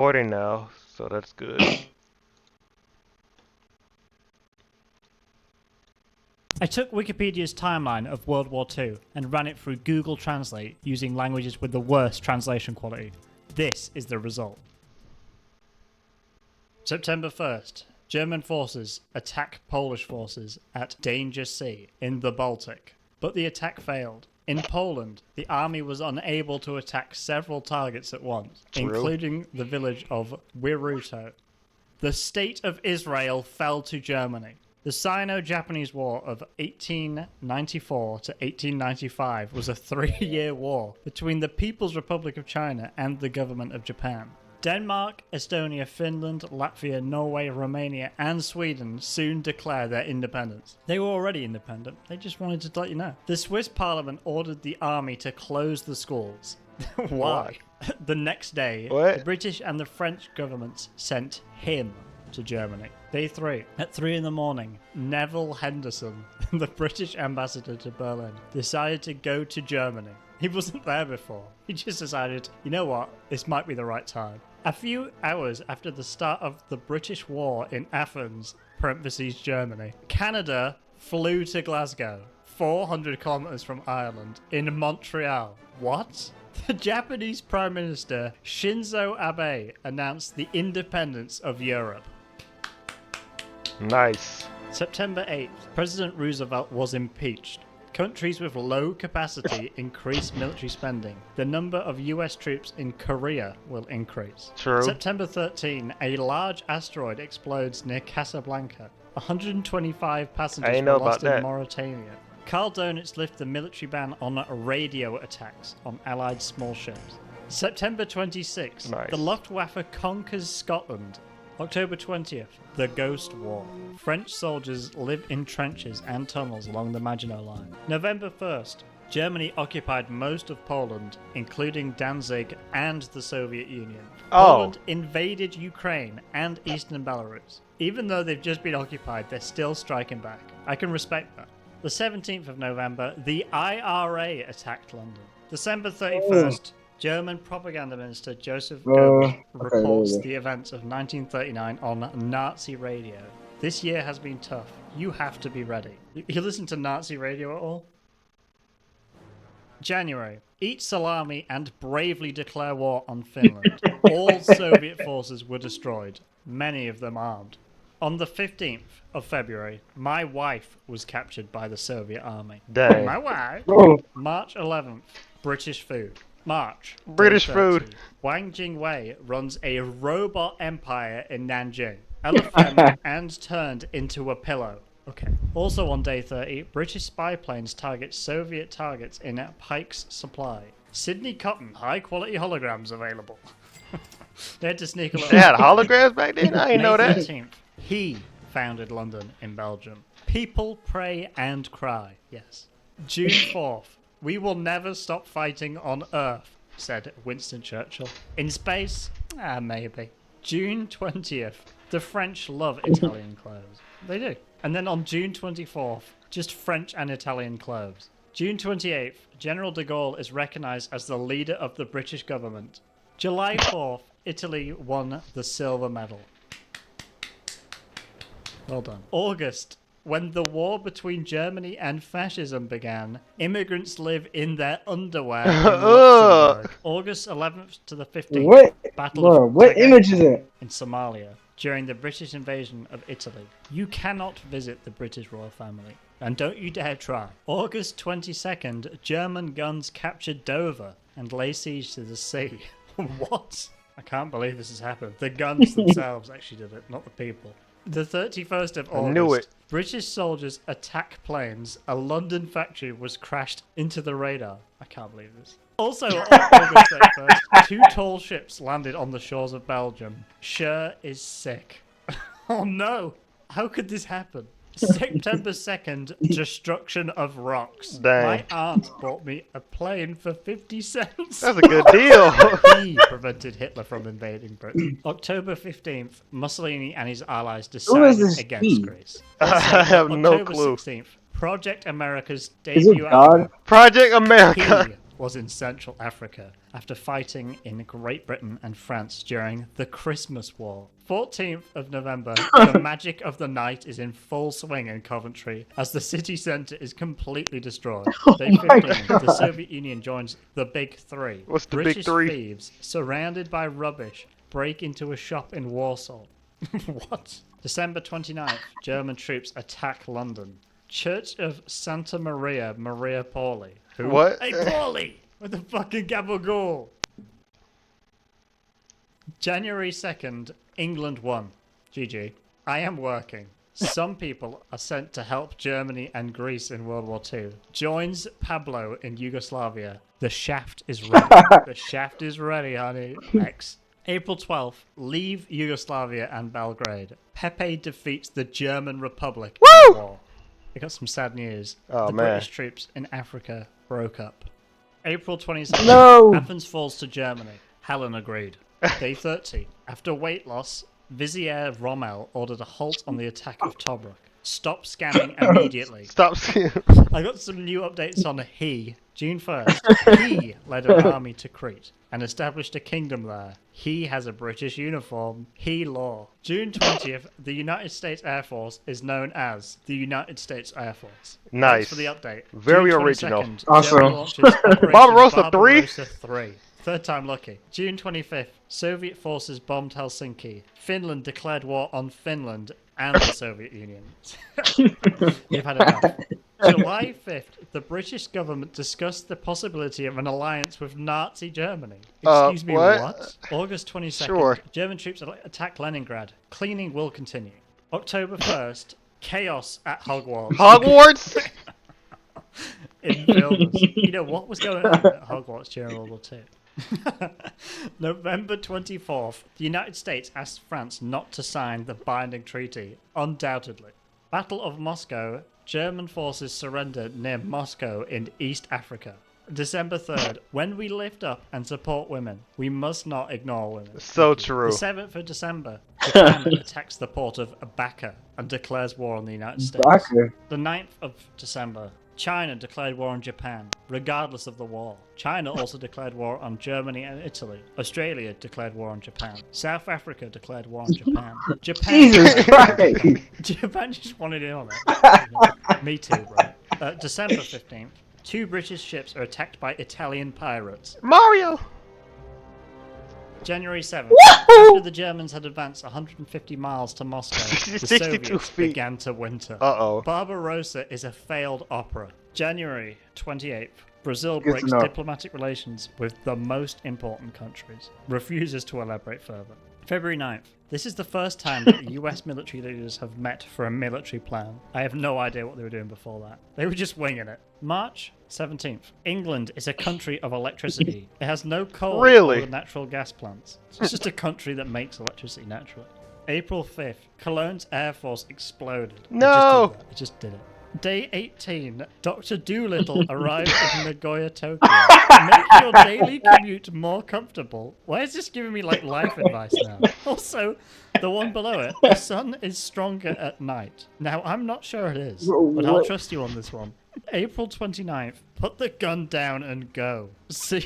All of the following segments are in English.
40 now, so that's good. I took Wikipedia's timeline of World War II and ran it through Google Translate using languages with the worst translation quality. This is the result. September 1st. German forces attack Polish forces at Danger Sea in the Baltic, but the attack failed. In Poland, the army was unable to attack several targets at once, including the village of Wiruto. The state of Israel fell to Germany. The Sino-Japanese War of 1894 to 1895 was a 3-year war between the People's Republic of China and the government of Japan. Denmark, Estonia, Finland, Latvia, Norway, Romania, and Sweden soon declared their independence. They were already independent, they just wanted to let you know. The Swiss parliament ordered the army to close the schools. Why? The next day, the British and the French governments sent him to Germany. Day 3. At 3 in the morning, Neville Henderson, the British ambassador to Berlin, decided to go to Germany. He wasn't there before. He just decided, you know what, this might be the right time. A few hours after the start of the British War in Athens, parentheses Germany, Canada flew to Glasgow, 400 kilometers from Ireland, in Montreal. What? The Japanese Prime Minister Shinzo Abe announced the independence of Europe. Nice. September 8th, President Roosevelt was impeached. Countries with low capacity increase military spending. The number of US troops in Korea will increase. True. September 13, a large asteroid explodes near Casablanca. 125 passengers were lost in Mauritania. Karl Donitz lifted the military ban on radio attacks on Allied small ships. September 26, the Luftwaffe conquers Scotland. October 20th, the Ghost War. French soldiers live in trenches and tunnels along the Maginot Line. November 1st, Germany occupied most of Poland, including Danzig and the Soviet Union. Poland invaded Ukraine and eastern Belarus. Even though they've just been occupied, they're still striking back. I can respect that. The 17th of November, the IRA attacked London. December 31st, German propaganda minister Joseph Goebbels reports the events of 1939 on Nazi radio. This year has been tough. You have to be ready. You listen to Nazi radio at all? January. Eat salami and bravely declare war on Finland. All Soviet forces were destroyed, many of them armed. On the 15th of February, my wife was captured by the Soviet army. Dang. My wife? March 11th, British food. March. British food. Wang Jingwei runs a robot empire in Nanjing. Elephant and turned into a pillow. Okay. Also on day 30, British spy planes target Soviet targets in Pike's Supply. Sydney Cotton, high quality holograms available. They had to sneak a little. They had holograms back then? I didn't know that. 13th, he founded London in Belgium. People pray and cry. Yes. June 4th. We will never stop fighting on Earth, said Winston Churchill. In space? Maybe. June 20th. The French love Italian clothes. They do. And then on June 24th, just French and Italian clothes. June 28th. General de Gaulle is recognised as the leader of the British government. July 4th. Italy won the silver medal. Well done. August. When the war between Germany and fascism began, immigrants live in their underwear in Luxembourg. August 11th to the 15th, Battle of what image is it? in Somalia during the British invasion of Italy. You cannot visit the British royal family, and don't you dare try. August 22nd, German guns captured Dover and lay siege to the sea. What? I can't believe this has happened. The guns themselves actually did it, not the people. The 31st of August, I knew it. British soldiers attack planes. A London factory was crashed into the radar. I can't believe this. Also on August 31st, 2 tall ships landed on the shores of Belgium. Cher is sick. Oh no! How could this happen? September 2nd, destruction of rocks. Dang. My aunt bought me a plane for 50 cents. That's a good deal. He prevented Hitler from invading Britain. October 15th, Mussolini and his allies decided against Greece. I have no October clue. 16th, Project America's Is it debut God? album. Project America. He was in Central Africa after fighting in Great Britain and France during the Christmas War. 14th of November, the magic of the night is in full swing in Coventry as the city centre is completely destroyed. Day 15, the Soviet Union joins the Big Three. What's the British Big Three? thieves, surrounded by rubbish, break into a shop in Warsaw. What? December 29th, German troops attack London. Church of Santa Maria Pauli. Who? What? Hey, Pauli! With the fucking gabagool! January 2nd, England won. GG. I am working. Some people are sent to help Germany and Greece in World War II. Joins Pablo in Yugoslavia. The shaft is ready. The shaft is ready, honey. X. April 12th, leave Yugoslavia and Belgrade. Pepe defeats the German Republic in the war. I got some sad news. Oh, the man. British troops in Africa broke up. April 27th, No. Athens falls to Germany. Helen agreed. Day 30, after weight loss, Vizier Rommel ordered a halt on the attack of Tobruk. Stop scamming immediately. Stop. I got some new updates on he. June 1st, he led an army to Crete and established a kingdom there. He has a British uniform. He law. June 20th, the United States Air Force is known as the United States Air Force. Nice. Thanks for the update. Very June original. 22nd, Awesome. Germany launches Operation Barbarossa 3? Barbarossa 3. Third time lucky. June 25th, Soviet forces bombed Helsinki. Finland declared war on Finland and the Soviet Union. You've had enough. July 5th, the British government discussed the possibility of an alliance with Nazi Germany. Excuse me, what? August 22nd, Sure. German troops attack Leningrad. Cleaning will continue. October 1st, chaos at Hogwarts. Hogwarts? In films. You know, what was going on at Hogwarts during World War II? November 24th, the United States asked France not to sign the binding treaty, undoubtedly. Battle of Moscow, German forces surrendered near Moscow in East Africa. December 3rd, when we lift up and support women, we must not ignore women. So Thank you. true. The 7th of December, Japan attacks the port of Baka and declares war on the United States. Baka. The 9th of December, China declared war on Japan, regardless of the war. China also declared war on Germany and Italy. Australia declared war on Japan. South Africa declared war on Japan. Jesus Christ. Japan just wanted in on it. Me too, bro. December 15th, 2 British ships are attacked by Italian pirates. Mario. January 7th, after the Germans had advanced 150 miles to Moscow, the 62 Soviets feet. began to winter. Uh-oh. Barbarossa is a failed opera. January 28th, Brazil Good to breaks know. diplomatic relations with the most important countries. Refuses to elaborate further. February 9th. This is the first time that US military leaders have met for a military plan. I have no idea what they were doing before that. They were just winging it. March 17th. England is a country of electricity. It has no coal Really? or natural gas plants. It's just a country that makes electricity naturally. April 5th. Cologne's Air Force exploded. No! It just did it. Day 18, Dr. Doolittle arrived in Nagoya, Tokyo. Make your daily commute more comfortable. Why is this giving me like life advice now? Also, the one below it, the sun is stronger at night. Now, I'm not sure it is, but I'll trust you on this one. April 29th, put the gun down and go. See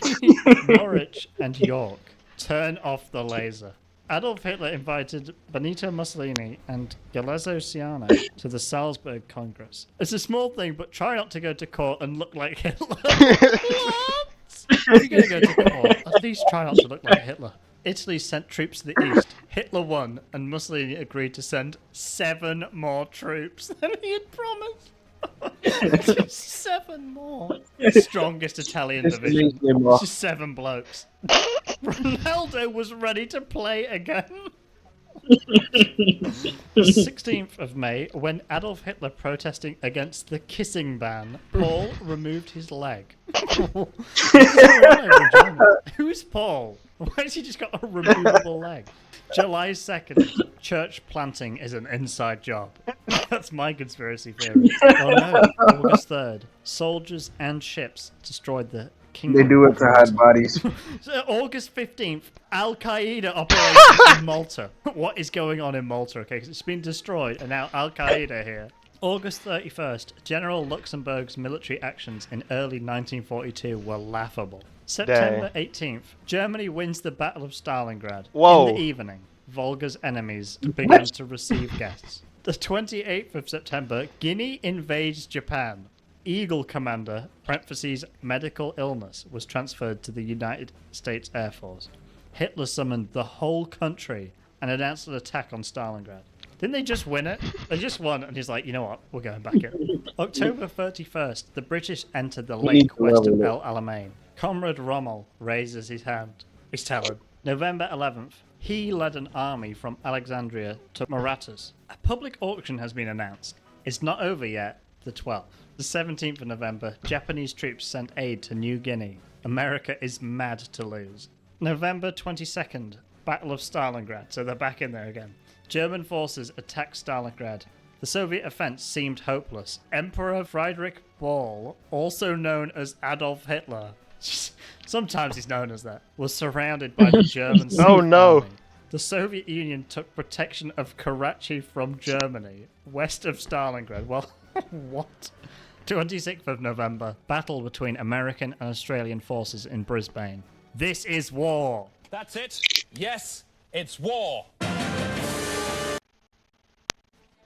Norwich and York. Turn off the laser. Adolf Hitler invited Benito Mussolini and Galeazzo Ciano to the Salzburg Congress. It's a small thing, but try not to go to court and look like Hitler. What? If you're going to go to court, at least try not to look like Hitler. Italy sent troops to the east. Hitler won, and Mussolini agreed to send 7 more troops than he had promised. 7 more. Strongest Italian division. Just 7 blokes. Ronaldo was ready to play again. The 16th of May, when Adolf Hitler protesting against the kissing ban, Paul removed his leg. Who's Paul? Why has he just got a removable leg? July 2nd, church planting is an inside job. That's my conspiracy theory. Oh no, August 3rd, soldiers and ships destroyed the kingdom. They do it to hide bodies. So August 15th, Al Qaeda operates in Malta. What is going on in Malta? Okay, because it's been destroyed, and now Al Qaeda here. August 31st, General Luxemburg's military actions in early 1942 were laughable. September 18th, Germany wins the Battle of Stalingrad. Whoa. In the evening, Volga's enemies began to receive guests. The 28th of September, Guinea invades Japan. Eagle Commander, parentheses, medical illness, was transferred to the United States Air Force. Hitler summoned the whole country and announced an attack on Stalingrad. Didn't they just win it? They just won, and he's like, you know what, we're going back in. October 31st, the British entered the lake west of El Alamein. Comrade Rommel raises his hand. He's telling. November 11th, he led an army from Alexandria to Marathas. A public auction has been announced. It's not over yet, the 12th. The 17th of November, Japanese troops sent aid to New Guinea. America is mad to lose. November 22nd, Battle of Stalingrad, so they're back in there again. German forces attacked Stalingrad. The Soviet offense seemed hopeless. Emperor Friedrich Ball, also known as Adolf Hitler, sometimes he's known as that, was surrounded by the German Oh, no. army. The Soviet Union took protection of Karachi from Germany, west of Stalingrad. Well, what? 26th of November, battle between American and Australian forces in Brisbane. This is war. That's it. Yes, it's war.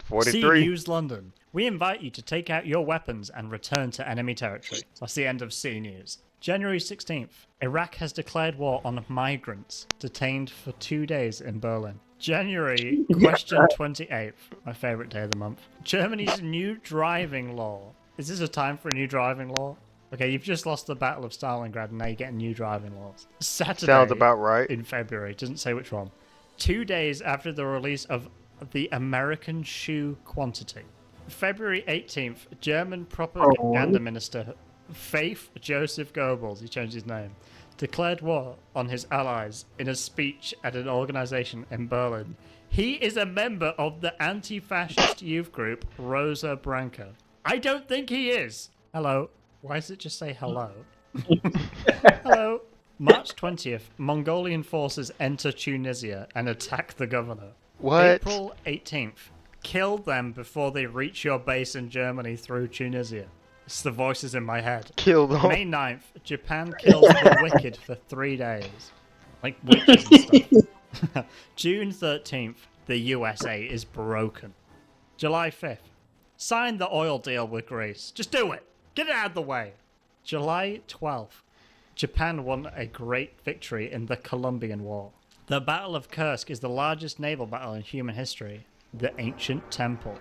43. C News London. We invite you to take out your weapons and return to enemy territory. That's the end of C News. January 16th. Iraq has declared war on migrants detained for 2 days in Berlin. January, question 28th. My favourite day of the month. Germany's new driving law. Is this a time for a new driving law? Okay, you've just lost the Battle of Stalingrad and now you're getting new driving laws. Saturday. Sounds about right. In February. Doesn't say which one. 2 days after the release of the American shoe quantity. February 18th, German propaganda minister Faith Joseph Goebbels, he changed his name, declared war on his allies in a speech at an organization in Berlin. He is a member of the anti-fascist youth group Rosa Branca. I don't think he is. Hello. Why does it just say hello? Hello. March 20th, Mongolian forces enter Tunisia and attack the governor. What? April 18th, kill them before they reach your base in Germany through Tunisia. It's the voices in my head. Kill them. May 9th, Japan kills the wicked for 3 days. Like witches and stuff. June 13th, the USA is broken. July 5th, sign the oil deal with Greece. Just do it. Get it out of the way. July 12th, Japan won a great victory in the Colombian War. The Battle of Kursk is the largest naval battle in human history. The Ancient Temple.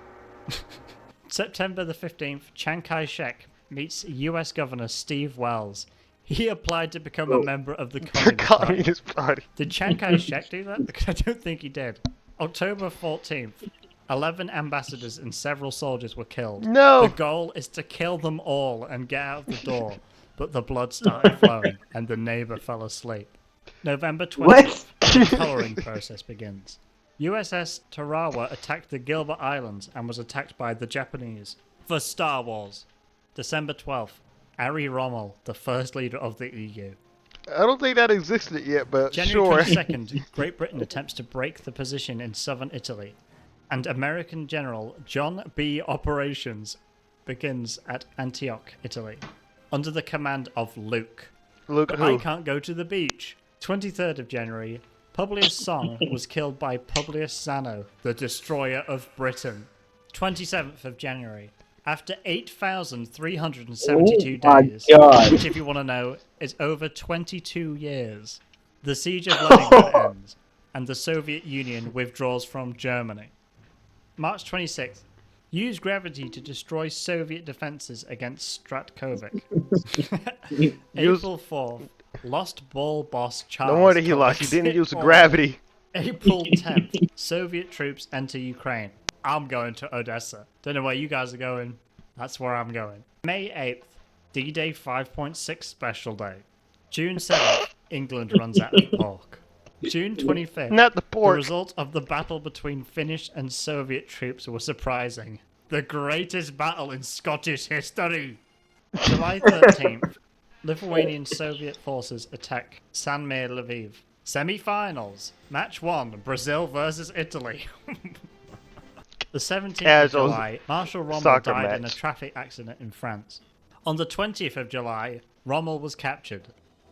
September the 15th, Chiang Kai-shek meets US Governor Steve Wells. He applied to become a member of the Communist Party. Did Chiang Kai-shek do that? Because I don't think he did. October 14th, 11 ambassadors and several soldiers were killed. No! The goal is to kill them all and get out of the door. But the blood started flowing and the neighbor fell asleep. November 20th, the colouring process begins. USS Tarawa attacked the Gilbert Islands and was attacked by the Japanese. For Star Wars. December 12th, Ari Rommel, the first leader of the EU. I don't think that existed yet, but January sure. 22nd, Great Britain attempts to break the position in southern Italy. And American General John B. Operations begins at Antioch, Italy. Under the command of Luke. Luke But who? I can't go to the beach. 23rd of January, Publius Song was killed by Publius Zano, the destroyer of Britain. 27th of January, after 8,372 days, which if you want to know, is over 22 years, the siege of Leningrad ends, and the Soviet Union withdraws from Germany. March 26th, use gravity to destroy Soviet defenses against Stratkovic. April 4th, Lost Ball boss Charles. No wonder he lost. He didn't use the gravity. April 10th, Soviet troops enter Ukraine. I'm going to Odessa. Don't know where you guys are going. That's where I'm going. May 8th, D-Day 5.6 special day. June 7th, England runs out of pork. June 25th, Not the pork. the result of the battle between Finnish and Soviet troops was surprising. The greatest battle in Scottish history. July 13th, Lithuanian Soviet forces attack Sanmir Lviv. Semi-finals. Match 1, Brazil versus Italy. The 17th As of on July, Marshal Rommel soccer died in a match. traffic accident in France. On the 20th of July, Rommel was captured.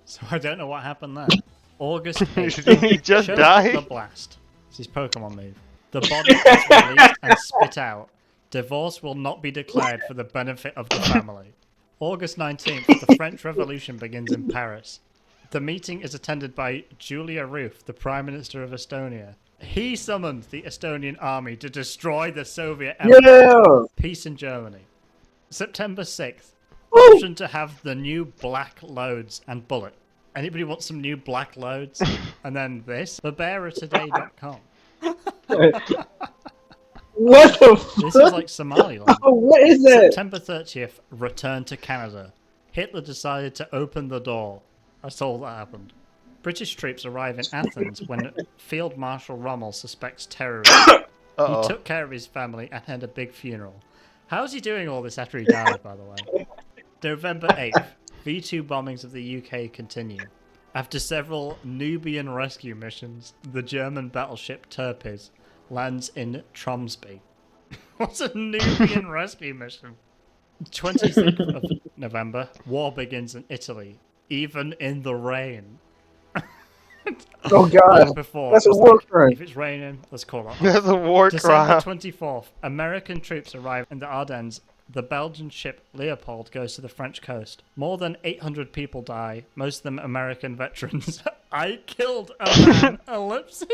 So I don't know what happened there. August 8th. He just Show died? Hitler Blast. It's his Pokemon move. The body is released and spit out. Divorce will not be declared for the benefit of the family. August 19th, the French Revolution begins in Paris. The meeting is attended by Julia Roof, the Prime Minister of Estonia. He summoned the Estonian army to destroy the Soviet Empire. Yeah. Peace in Germany. September 6th, Woo! option to have the new black loads and bullet. Anybody want some new black loads? And then this, BarbaraToday.com. What the fuck? This is like Somaliland. What is that? September 30th, return to Canada. Hitler decided to open the door. That's all that happened. British troops arrive in Athens when Field Marshal Rommel suspects terrorism. Uh-oh. He took care of his family and had a big funeral. How's he doing all this after he died, by the way? November 8th, V2 bombings of the UK continue. After several Nubian rescue missions, the German battleship Tirpitz lands in Tromsby. What's a Nubian rescue mission? 26th of November, war begins in Italy, even in the rain. Oh god. Like before, That's a it's war like, crime. if it's raining, let's call it off. That's a war December crime. 24th, American troops arrive in the Ardennes. The Belgian ship Leopold goes to the French coast. More than 800 people die, most of them American veterans. I killed a man, ellipsis.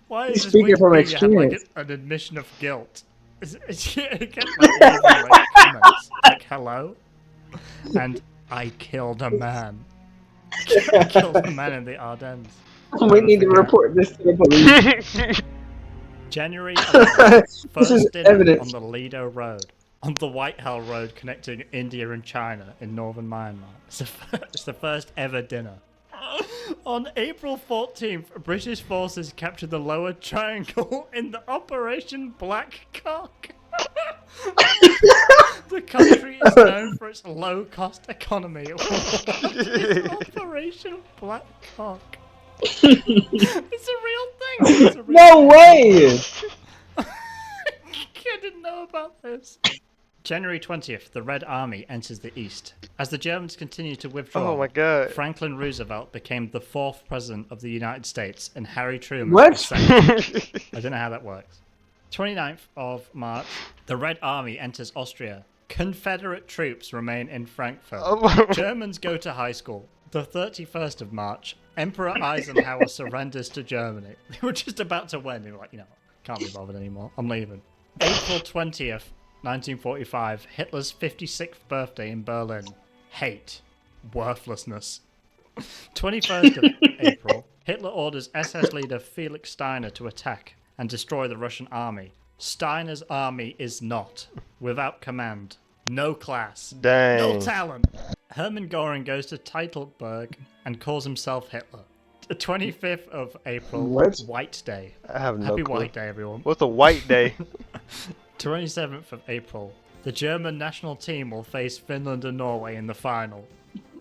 Why is this Speaking from Wikipedia have, like, experience. an admission of guilt? It gets like, leaving, like, comments, like hello, and I killed a man. I killed a man in the Ardennes. We need to report this to the police. January 11th, This is first dinner evidence. on the Lido Road, on the Whitehall Road connecting India and China in northern Myanmar. It's the first ever dinner. On April 14th, British forces captured the Lower Triangle in the Operation Black Cock. The country is known for its low-cost economy. What is Operation Black Cock? It's a real thing. It's a real No way! I didn't know about this. January 20th, the Red Army enters the East. As the Germans continue to withdraw, Oh my god. Franklin Roosevelt became the 4th President of the United States and Harry Truman What? the 2nd. I don't know how that works. 29th of March, the Red Army enters Austria. Confederate troops remain in Frankfurt. Oh. Germans go to high school. The 31st of March, Emperor Eisenhower surrenders to Germany. They were just about to win. They were like, can't be bothered anymore. I'm leaving. April 20th, 1945, Hitler's 56th birthday in Berlin. Hate. Worthlessness. 21st of April, Hitler orders SS leader Felix Steiner to attack and destroy the Russian army. Steiner's army is not. Without command. No class. No Dang. talent. Hermann Göring goes to Teutoburg and calls himself Hitler. The 25th of April, What? White Day. I have no Happy clue. White Day, everyone. What's a white day? 27th of April, the German national team will face Finland and Norway in the final.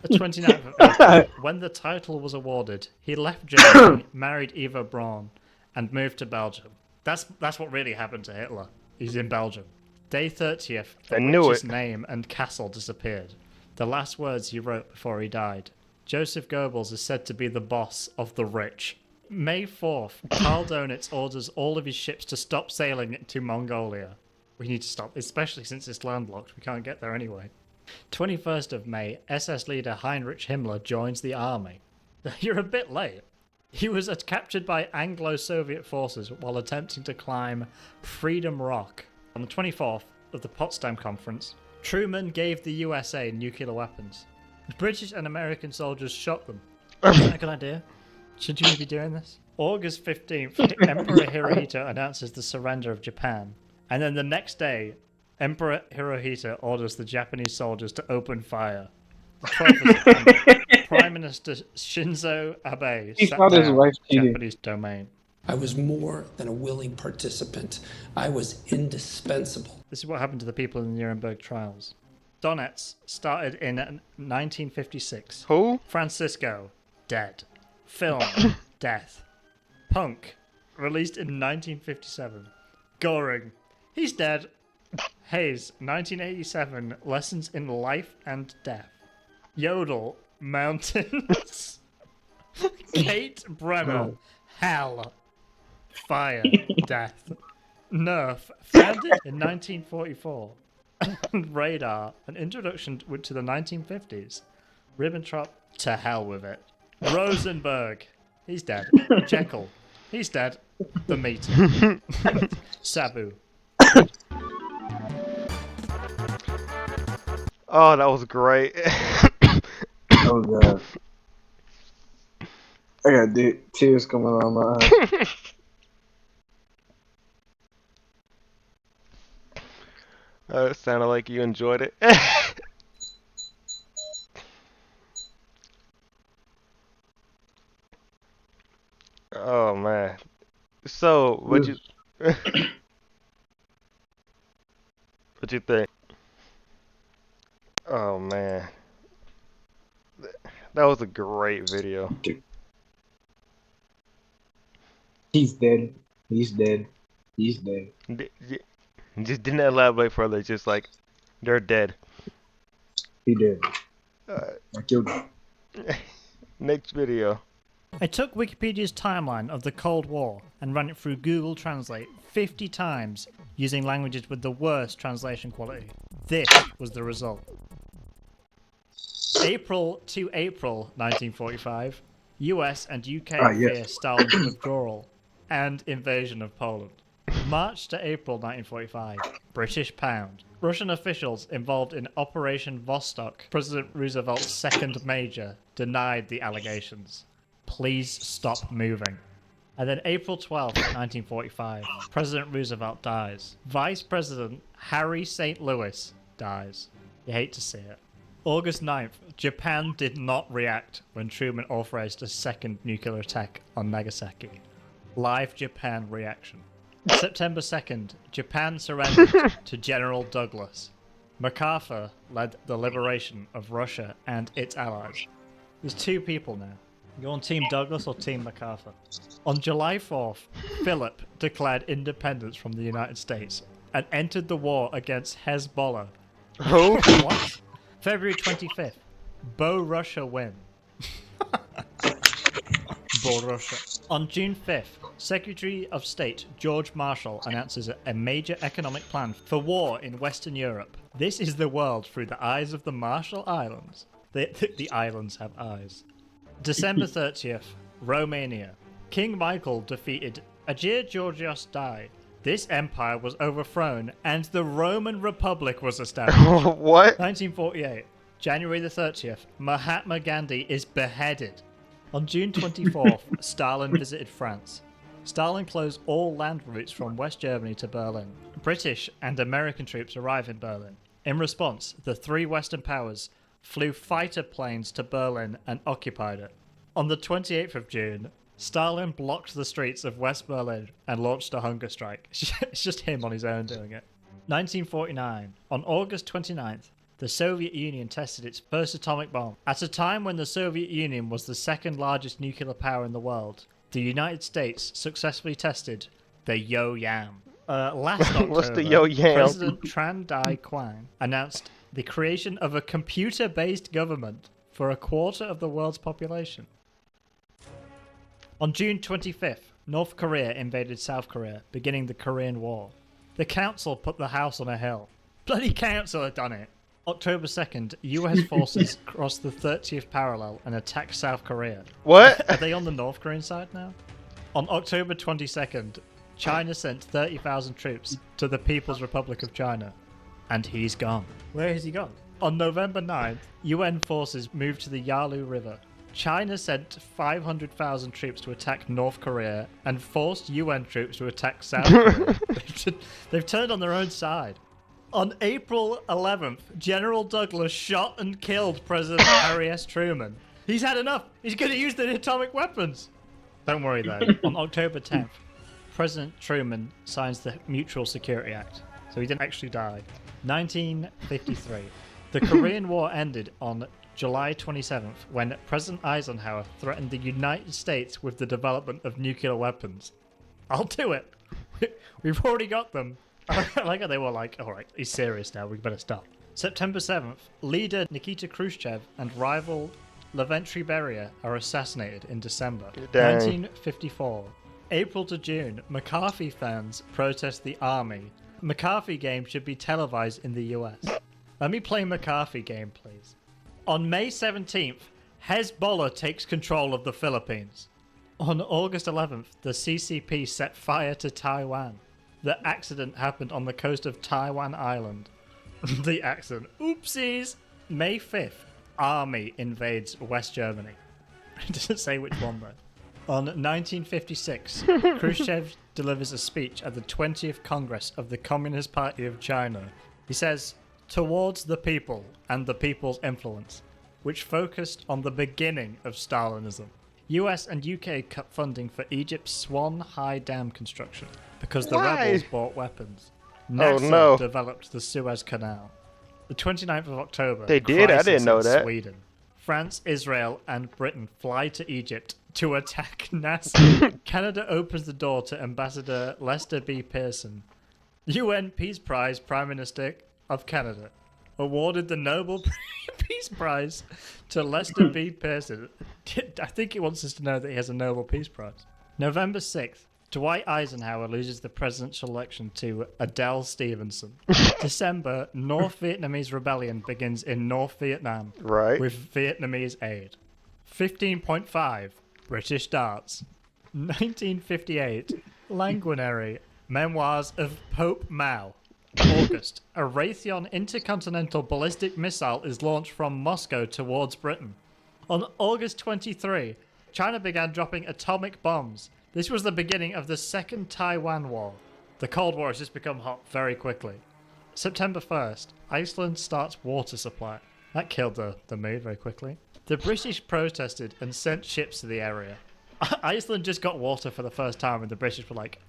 The 29th of April, when the title was awarded, he left Germany, married Eva Braun, and moved to Belgium. That's what really happened to Hitler. He's in Belgium. Day 30th, the I knew witch's it. name and castle disappeared. The last words he wrote before he died. Joseph Goebbels is said to be the boss of the rich. May 4th, Karl Donitz orders all of his ships to stop sailing to Mongolia. We need to stop, especially since it's landlocked. We can't get there anyway. 21st of May, SS leader Heinrich Himmler joins the army. You're a bit late. He was captured by Anglo-Soviet forces while attempting to climb Freedom Rock. On the 24th of the Potsdam Conference, Truman gave the USA nuclear weapons. The British and American soldiers shot them. Is that a good idea? Should you be doing this? August 15th, Emperor Hirohito announces the surrender of Japan. And then the next day, Emperor Hirohito orders the Japanese soldiers to open fire. The 12th of September, Prime Minister Shinzo Abe He sat thought his down wife cheated. Japanese domain. I was more than a willing participant. I was indispensable. This is what happened to the people in the Nuremberg trials. Donetsk started in 1956. Who? Francisco, dead. Film, death. Punk, released in 1957. Goring, he's dead. Hayes, 1987, Lessons in Life and Death. Yodel, Mountains. Kate Bremel, Hell. Fire, Death. Nerf, founded in 1944. Radar, an introduction to the 1950s. Ribbentrop, to hell with it. Rosenberg, he's dead. Jekyll, he's dead. The Meeting. Sabu. Oh, that was great. Oh god. I got tears coming out my eyes. It sounded like you enjoyed it. Oh man. So, what you what you think? Oh man. That was a great video. He's dead. He's dead. He's dead. Just didn't elaborate further, just like they're dead. He dead. Uh, I killed him. Next video. I took Wikipedia's timeline of the Cold War and ran it through Google Translate 50 times using languages with the worst translation quality. This was the result. April to April 1945, US and UK fear Stalin's withdrawal and invasion of Poland. March to April 1945, British pound. Russian officials involved in Operation Vostok, President Roosevelt's second major, denied the allegations. Please stop moving. And then April 12th, 1945, President Roosevelt dies. Vice President Harry St. Louis dies. You hate to see it. August 9th, Japan did not react when Truman authorized a second nuclear attack on Nagasaki. Live Japan reaction. September 2nd, Japan surrendered to General Douglas. MacArthur led the liberation of Russia and its allies. There's two people now. You on Team Douglas or Team MacArthur? On July 4th, Philip declared independence from the United States and entered the war against Hezbollah. Oh. What? February 25th, Bo Russia win. Bo Russia. On June 5th, Secretary of State George Marshall announces a major economic plan for war in Western Europe. This is the world through the eyes of the Marshall Islands. The islands have eyes. December 30th, Romania. King Michael defeated Agir Georgios died. This empire was overthrown and the Roman Republic was established. What? 1948, January the 30th, Mahatma Gandhi is beheaded. On June 24th, Stalin visited France. Stalin closed all land routes from West Germany to Berlin. British and American troops arrive in Berlin. In response, the three Western powers flew fighter planes to Berlin and occupied it. On the 28th of June, Stalin blocked the streets of West Berlin and launched a hunger strike. It's just him on his own doing it. 1949. On August 29th, the Soviet Union tested its first atomic bomb. At a time when the Soviet Union was the second largest nuclear power in the world, the United States successfully tested the Yo-Yam. Last October, What's the Yo-Yam? President Tran Dai Quang announced the creation of a computer-based government for a quarter of the world's population. On June 25th, North Korea invaded South Korea, beginning the Korean War. The council put the house on a hill. Bloody council had done it. October 2nd, US forces crossed the 30th parallel and attacked South Korea. What? Are they on the North Korean side now? On October 22nd, China sent 30,000 troops to the People's Republic of China. And he's gone. Where has he gone? On November 9th, UN forces moved to the Yalu River. China sent 500,000 troops to attack North Korea and forced UN troops to attack South Korea. They've turned on their own side. On April 11th, General Douglas shot and killed President Harry S. Truman. He's had enough. He's going to use the atomic weapons. Don't worry, though. On October 10th, President Truman signs the Mutual Security Act. So he didn't actually die. 1953. The Korean War ended on July 27th, when President Eisenhower threatened the United States with the development of nuclear weapons. I'll do it. We've already got them. I like how they were like, all right, he's serious now, we better stop. September 7th, leader Nikita Khrushchev and rival Lavrentiy Beria are assassinated in December. Dang. 1954. April to June, McCarthy fans protest the army. McCarthy game should be televised in the US. Let me play McCarthy game, please. On May 17th, Hezbollah takes control of the Philippines. On August 11th, the CCP set fire to Taiwan. The accident happened on the coast of Taiwan Island. The accident. Oopsies! May 5th, Army invades West Germany. It doesn't say which one though. On 1956, Khrushchev delivers a speech at the 20th Congress of the Communist Party of China. He says, "Towards the people and the people's influence," which focused on the beginning of Stalinism. US and UK cut funding for Egypt's Swan High Dam construction because the Why? rebels bought weapons. NASA no. developed the Suez Canal. The 29th of October. They did? I crisis didn't know in that. Sweden. France, Israel, and Britain fly to Egypt to attack NASA. Canada opens the door to Ambassador Lester B. Pearson. UN Peace Prize Prime Minister of Canada awarded the Nobel Peace Prize to Lester B. Pearson. I think he wants us to know that he has a Nobel Peace Prize. November 6th. Dwight Eisenhower loses the presidential election to Adele Stevenson. December, North Vietnamese rebellion begins in North Vietnam Right. with Vietnamese aid. 15.5, British darts. 1958, Languinary, Memoirs of Pope Mao. August, a Raytheon intercontinental ballistic missile is launched from Moscow towards Britain. On August 23, China began dropping atomic bombs. This was the beginning of the Second Taiwan War. The Cold War has just become hot very quickly. September 1st, Iceland starts water supply. That killed the mood very quickly. The British protested and sent ships to the area. Iceland just got water for the first time and the British were like,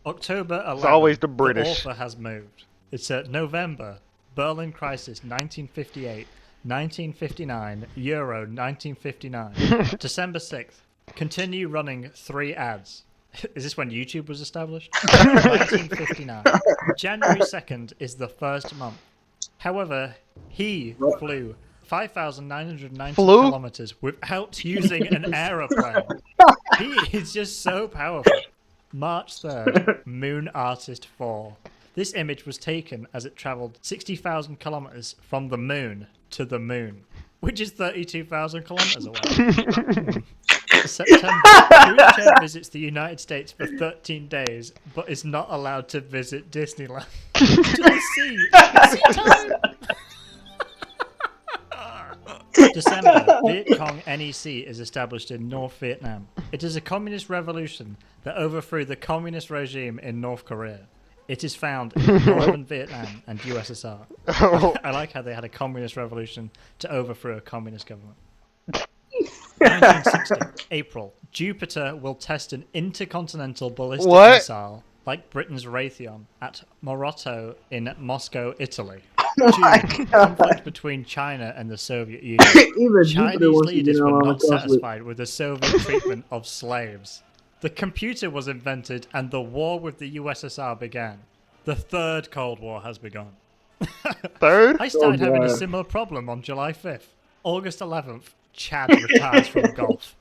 October 11th, It's always the British. The author has moved. It's November, Berlin Crisis 1958, 1959, Euro 1959. December 6th, continue running 3 ads. Is this when YouTube was established? 1959. January 2nd is the first month. However, he flew 5,990 kilometers without using an aeroplane. He is just so powerful. March 3rd, Moon Artist 4. This image was taken as it traveled 60,000 kilometers from the moon to the moon, which is 32,000 kilometers away. September, Khrushchev visits the United States for 13 days, but is not allowed to visit Disneyland. To the sea. Sea time. December, Viet Cong NEC is established in North Vietnam. It is a communist revolution that overthrew the communist regime in North Korea. It is found in northern Vietnam and USSR. I like how they had a communist revolution to overthrow a communist government. 1960, April. Jupiter will test an intercontinental ballistic missile, like Britain's Raytheon, at Morotto in Moscow, Italy. June, conflict between China and the Soviet Union. Even Chinese Jupiter wants to leaders get were on not the cross with- satisfied with the Soviet treatment of slaves. The computer was invented and the war with the USSR began. The Third Cold War has begun. Third? I started having a God. similar problem on July 5th. August 11th, Chad retires from golf.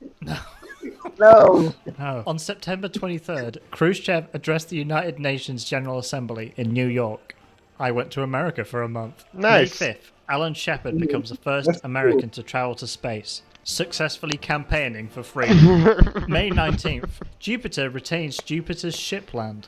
No. No. On September 23rd, Khrushchev addressed the United Nations General Assembly in New York. I went to America for a month. Nice. May 5th, Alan Shepard becomes the first American to travel to space, successfully campaigning for freedom. May 19th, Jupiter retains Jupiter's shipland.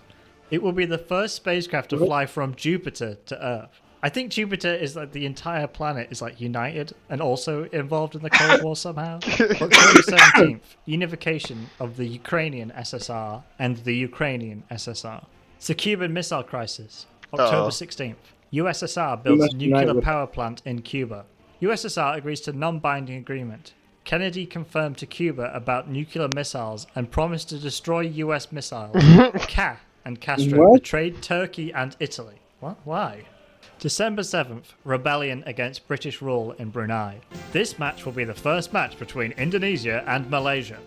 It will be the first spacecraft to fly from Jupiter to Earth. I think Jupiter is like the entire planet is like united and also involved in the Cold War somehow. October 17th, unification of the Ukrainian SSR and the Ukrainian SSR. It's the Cuban Missile Crisis. October 16th, USSR builds must unite nuclear with- power plant in Cuba. USSR agrees to non-binding agreement. Kennedy confirmed to Cuba about nuclear missiles and promised to destroy US missiles. Castro What? betrayed Turkey and Italy. What? Why? December 7th, rebellion against British rule in Brunei. This match will be the first match between Indonesia and Malaysia.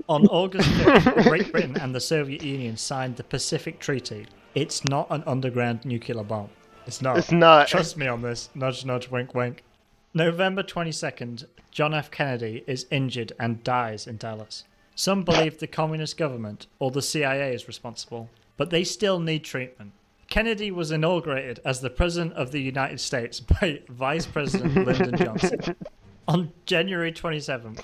On August 5th, Great Britain and the Soviet Union signed the Pacific Treaty. It's not an underground nuclear bomb. It's not. It's not. Trust me on this. Nudge, nudge, wink, wink. November 22nd, John F. Kennedy is injured and dies in Dallas. Some believe the communist government or the CIA is responsible, but they still need treatment. Kennedy was inaugurated as the President of the United States by Vice President Lyndon Johnson. On January 27th,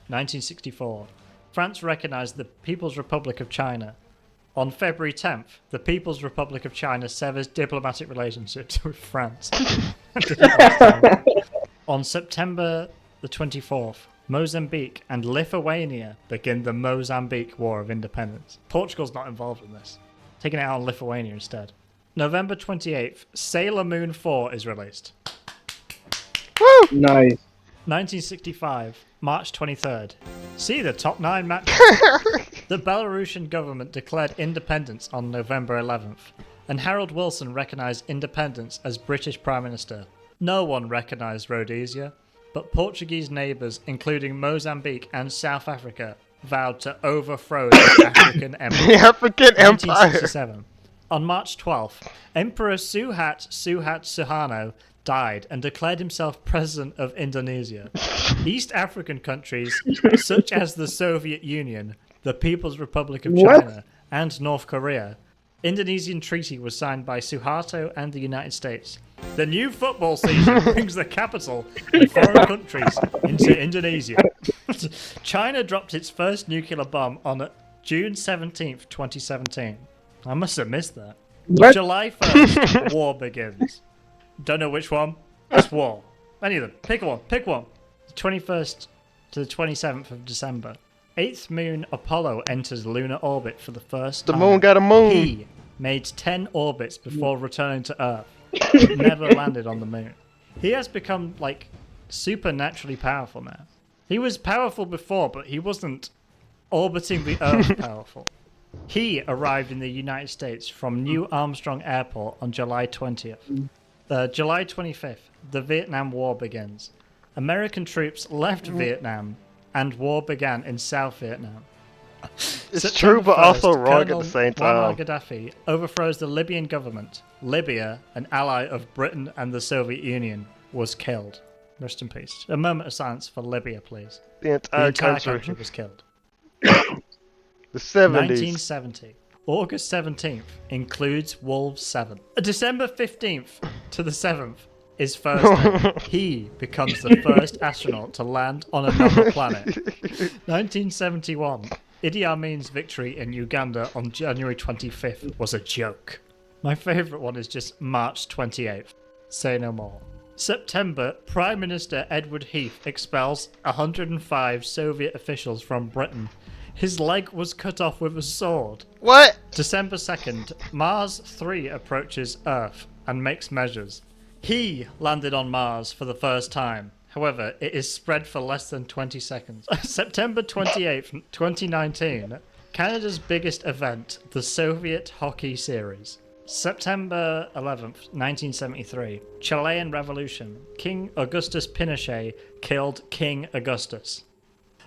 1964, France recognized the People's Republic of China. On February 10th, the People's Republic of China severs diplomatic relationships with France. On September the 24th, Mozambique and Lithuania begin the Mozambique War of Independence. Portugal's not involved in this. Taking it out on Lithuania instead. November 28th, Sailor Moon 4 is released. Nice. 1965, March 23rd. See the top 9 matches. The Belarusian government declared independence on November 11th, and Harold Wilson recognized independence as British Prime Minister. No one recognized Rhodesia, but Portuguese neighbours, including Mozambique and South Africa, vowed to overthrow the African Empire. The African Empire. 1967. On March 12th, Emperor Suhat Suharto died and declared himself president of Indonesia. East African countries, such as the Soviet Union, the People's Republic of China, and North Korea. Indonesian treaty was signed by Suharto and the United States. The new football season brings the capital of foreign countries into Indonesia. China dropped its first nuclear bomb on June 17th, 2017. I must have missed that. What? July 1st, war begins. Don't know which one. It's war. Any of them. Pick one. Pick one. The 21st to the 27th of December. 8th moon Apollo enters lunar orbit for the first The time. moon got a moon. He made 10 orbits before returning to Earth. Never landed on the moon. He has become, like, supernaturally powerful now. He was powerful before, but he wasn't orbiting the Earth powerful. He arrived in the United States from New Armstrong Airport on July 20th. July 25th, the Vietnam War begins. American troops left Vietnam and war began in South Vietnam. It's September true, but 1st, also wrong at Colonel the same Muammar time. Gaddafi overthrows the Libyan government. Libya, an ally of Britain and the Soviet Union, was killed. Rest in peace. A moment of silence for Libya, please. The The entire entire country. country was killed. The 70s. 1970. August 17th includes Wolves 7. December 15th to the 7th is Thursday. He becomes the first astronaut to land on another planet. 1971. Idi Amin's victory in Uganda on January 25th was a joke. My favourite one is just March 28th. Say no more. September, Prime Minister Edward Heath expels 105 Soviet officials from Britain. His leg was cut off with a sword. What? December 2nd, Mars 3 approaches Earth and makes measures. He landed on Mars for the first time. However, it is spread for less than 20 seconds. September 28th, 2019, Canada's biggest event, the Soviet Hockey Series. September 11th, 1973, Chilean Revolution. King Augustus Pinochet killed King Augustus.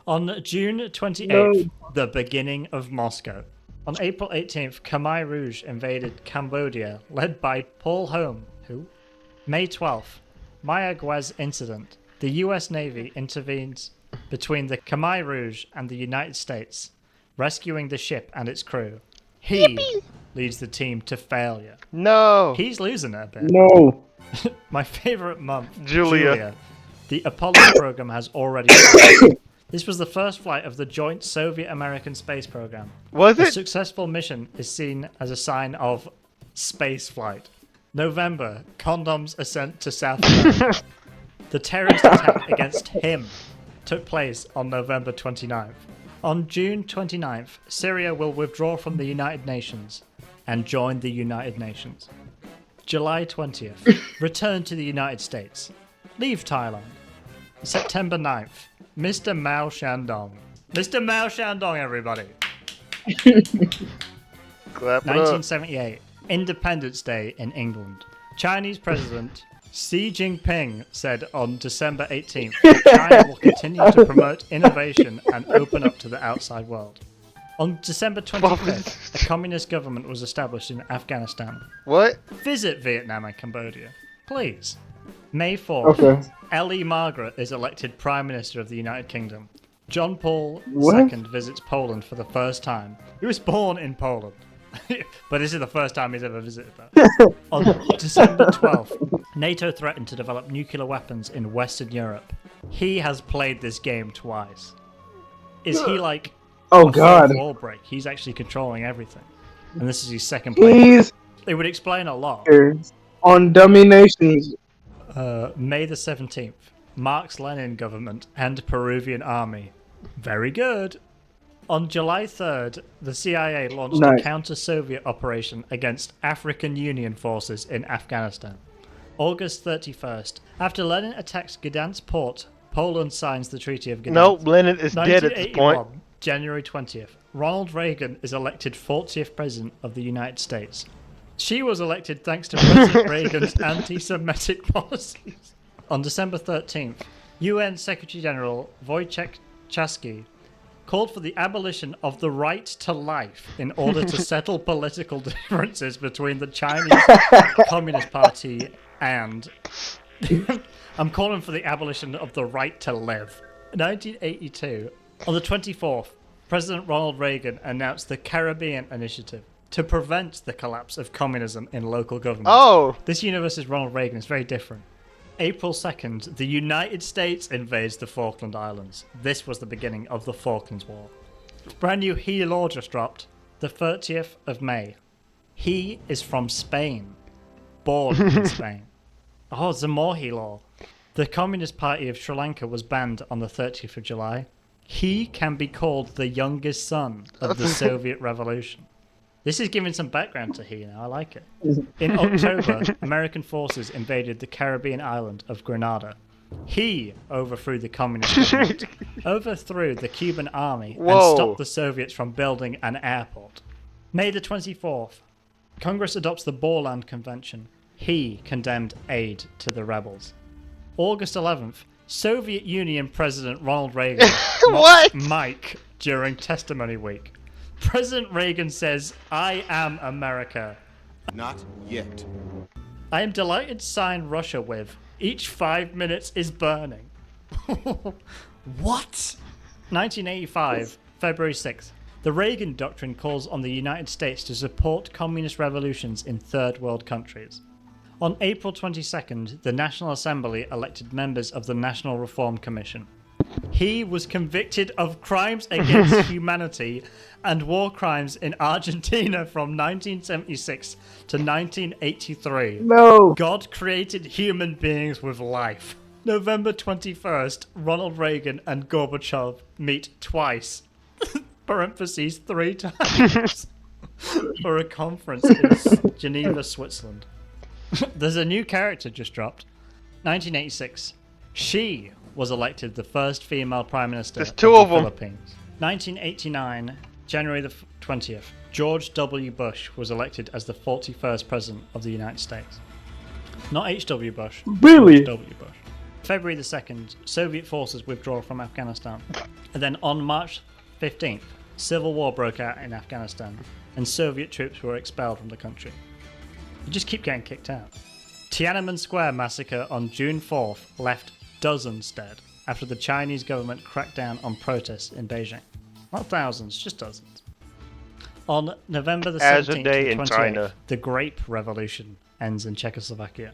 On June 28th, the beginning of Moscow. On April 18th, Khmer Rouge invaded Cambodia, led by Paul Home. Who? May 12th, Mayaguez incident. The US Navy intervenes between the Khmer Rouge and the United States, rescuing the ship and its crew. He leads the team to failure. No. He's losing it a bit. No. My favorite month, Julia. The Apollo program has already started. This was the first flight of the joint Soviet-American space program. Was A it? successful mission is seen as a sign of space flight. November, condoms are sent to South America. The terrorist attack against him took place on November 29th. On June 29th, Syria will withdraw from the United Nations and join the United Nations. July 20th, return to the United States. Leave Thailand. September 9th, Mr. Mao Shandong. Mr. Mao Shandong, everybody. Clap it up. 1978, Independence Day in England. Chinese President Xi Jinping said on December 18th that China will continue to promote innovation and open up to the outside world. On December 25th, a communist government was established in Afghanistan. What? Visit Vietnam and Cambodia, please. May 4th, Okay. Ellie Margaret is elected Prime Minister of the United Kingdom. John Paul What? II visits Poland for the first time. He was born in Poland, but this is the first time he's ever visited that. On December 12th, NATO threatened to develop nuclear weapons in Western Europe. He has played this game twice. Is he like Oh a God. fourth wall break? He's actually controlling everything. And this is his second play. He's It would explain a lot. here on dummy nations. May the 17th, Marx Lenin government and Peruvian army. Very good. On July 3rd, the CIA launched a Nice. counter-Soviet operation against African Union forces in Afghanistan. August 31st, after Lenin attacks Gdansk port, Poland signs the Treaty of Gdansk. Nope, Lenin is dead at this point. 1981, January 20th, Ronald Reagan is elected 40th President of the United States. She was elected thanks to President Reagan's anti-Semitic policies. On December 13th, UN Secretary General Wojciech Chasky called for the abolition of the right to life in order to settle political differences between the Chinese Communist Party and... I'm calling for the abolition of the right to live. 1982, on the 24th, President Ronald Reagan announced the Caribbean Initiative to prevent the collapse of communism in local government. Oh! This universe is Ronald Reagan. It's very different. April 2nd, the United States invades the Falkland Islands. This was the beginning of the Falklands War. Brand new He law just dropped, the 30th of May. He is from Spain. Born in Spain. Oh, the more He law. The Communist Party of Sri Lanka was banned on the 30th of July. He can be called the youngest son of the Soviet Revolution. This is giving some background to He now. I like it. In October, American forces invaded the Caribbean island of Grenada. He overthrew the communist government, overthrew the Cuban army, Whoa. and stopped the Soviets from building an airport. May the 24th, Congress adopts the Borland Convention. He condemned aid to the rebels. August 11th, Soviet Union President Ronald Reagan What? mocked Mike during testimony week. President Reagan says, "I am America. Not yet. I am delighted to sign Russia with. Each 5 minutes is burning." What? 1985, February 6th. The Reagan Doctrine calls on the United States to support communist revolutions in third world countries. On April 22nd, the National Assembly elected members of the National Reform Commission. He was convicted of crimes against humanity and war crimes in Argentina from 1976 to 1983. No. God created human beings with life. November 21st, Ronald Reagan and Gorbachev meet twice. Parentheses, 3 times. For a conference in Geneva, Switzerland. There's a new character just dropped. 1986. She was elected the first female prime minister There's two of of the them. Philippines. 1989, January the 20th. George W. Bush was elected as the 41st president of the United States. Not H.W. Bush. Really? George W. Bush. February the 2nd, Soviet forces withdraw from Afghanistan. And then on March 15th, civil war broke out in Afghanistan, and Soviet troops were expelled from the country. You just keep getting kicked out. Tiananmen Square massacre on June 4th left dozens dead after the Chinese government cracked down on protests in Beijing. Not thousands, just dozens. On November the 17th As a day to in 28th, China. the Grape Revolution ends in Czechoslovakia.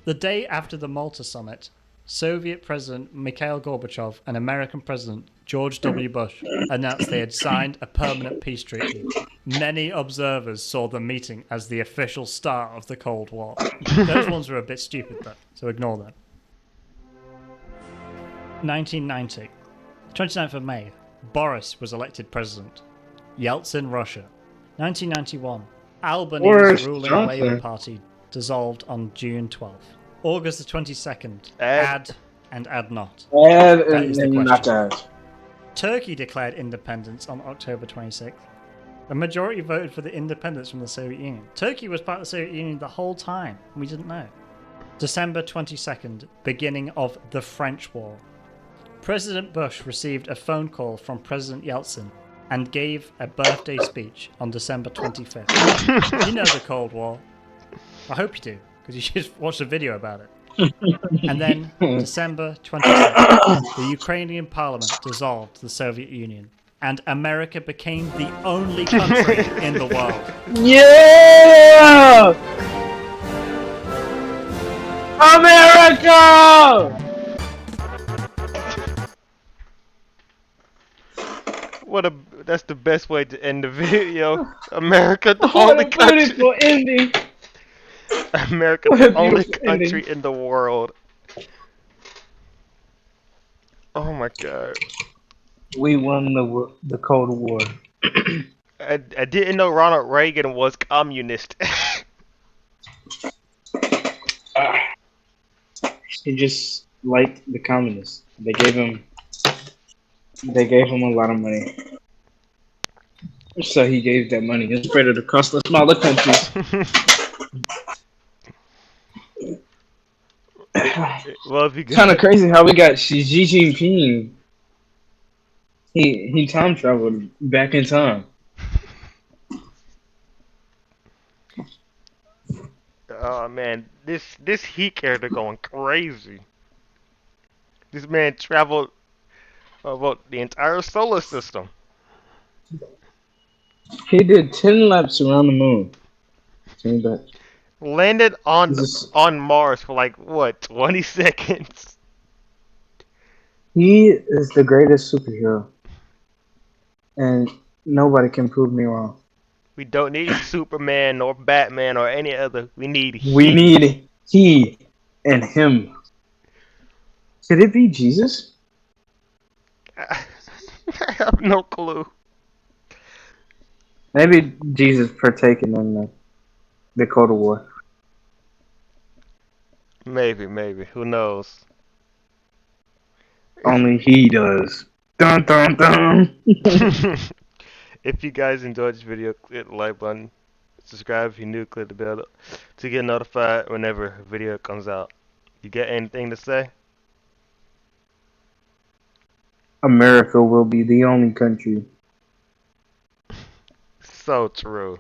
The day after the Malta summit, Soviet President Mikhail Gorbachev and American President George W. Bush announced they had signed a permanent peace treaty. Many observers saw the meeting as the official start of the Cold War. Those ones were a bit stupid though, so ignore that. 1990. 29th of May. Boris was elected president. Yeltsin, Russia. 1991. Albanese Boris ruling Johnson. Labour Party dissolved on June 12th. August the 22nd. Add. Add and add not. And, That is the and not question. that. Turkey declared independence on October 26th. A majority voted for the independence from the Soviet Union. Turkey was part of the Soviet Union the whole time. We didn't know. December 22nd, beginning of the French War. President Bush received a phone call from President Yeltsin and gave a birthday speech on December 25th. You know the Cold War. I hope you do, because you should watch a video about it. And then, December 26th, the Ukrainian parliament dissolved the Soviet Union, and America became the only country in the world. Yeah! America! That's the best way to end the video. America, the What only a country. beautiful ending! America, What a the only beautiful country ending. in the world. Oh my god. We won the Cold War. I didn't know Ronald Reagan was communist. He just liked the communists. They gave him a lot of money. So he gave that money and spread it across the smaller countries. Well, if you Kind of got crazy how we got Xi Jinping. He time traveled back in time. oh man, this Heat character going crazy. This man traveled about the entire solar system. He did 10 laps around the moon. Came back. Landed on This is- on Mars for like what, 20 seconds. He is the greatest superhero. And nobody can prove me wrong. We don't need Superman or Batman or any other. We need We Heat. need he and him. Could it be Jesus? I have no clue. Maybe Jesus partaking in the Cold War. Maybe. Who knows? Only he does. Dun dun dun. If you guys enjoyed this video, click the like button. Subscribe if you're new, click the bell to get notified whenever a video comes out. You got anything to say? America will be the only country. So true.